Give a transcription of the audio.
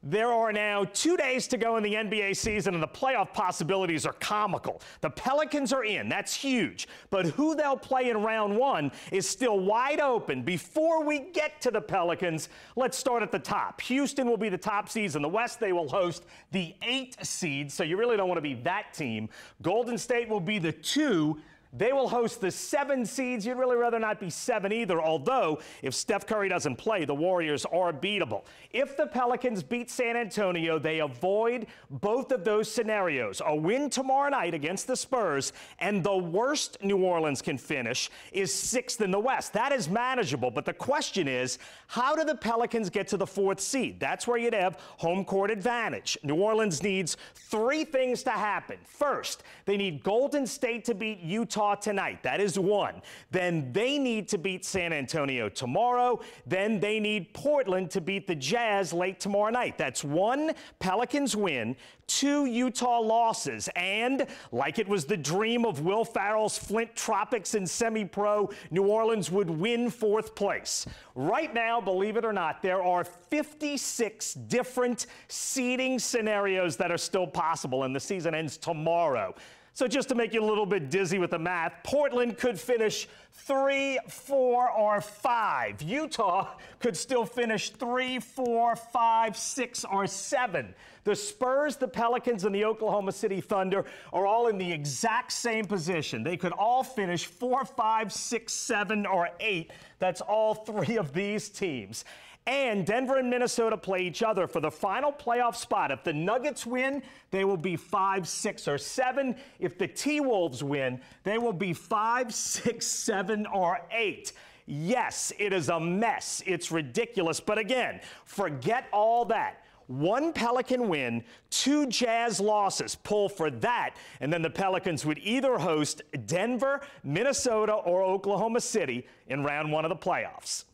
There are now 2 days to go in the NBA season, and the playoff possibilities are comical. The Pelicans are in. That's huge. But who they'll play in round one is still wide open. Before we get to the Pelicans, let's start at the top. Houston will be the top seeds in the West. They will host the 8 seed, so you really don't want to be that team. Golden State will be the 2. They will host the 7 seeds. You'd really rather not be 7 either, although if Steph Curry doesn't play, the Warriors are beatable. If the Pelicans beat San Antonio, they avoid both of those scenarios. A win tomorrow night against the Spurs, and the worst New Orleans can finish is 6th in the West. That is manageable, but the question is, how do the Pelicans get to the 4th seed? That's where you'd have home court advantage. New Orleans needs 3 things to happen. First, they need Golden State to beat Utah tonight. That is 1. Then they need to beat San Antonio tomorrow. Then they need Portland to beat the Jazz late tomorrow night. That's 1 Pelicans win, 2 Utah losses, and like it was the dream of Will Farrell's Flint Tropics in semi-pro, New Orleans would win 4th place. Right now, believe it or not, there are 56 different seeding scenarios that are still possible, and the season ends tomorrow. So just to make you a little bit dizzy with the math, Portland could finish 3, 4, or 5. Utah could still finish 3, 4, 5, 6, or 7. The Spurs, the Pelicans, and the Oklahoma City Thunder are all in the exact same position. They could all finish 4, 5, 6, 7, or 8. That's all 3 of these teams. And Denver and Minnesota play each other for the final playoff spot. If the Nuggets win, they will be 5, 6, or 7. If the T-Wolves win, they will be 5, 6, 7, or 8. Yes, it is a mess. It's ridiculous. But again, forget all that. 1 Pelican win, 2 Jazz losses. Pull for that, and then the Pelicans would either host Denver, Minnesota, or Oklahoma City in round 1 of the playoffs.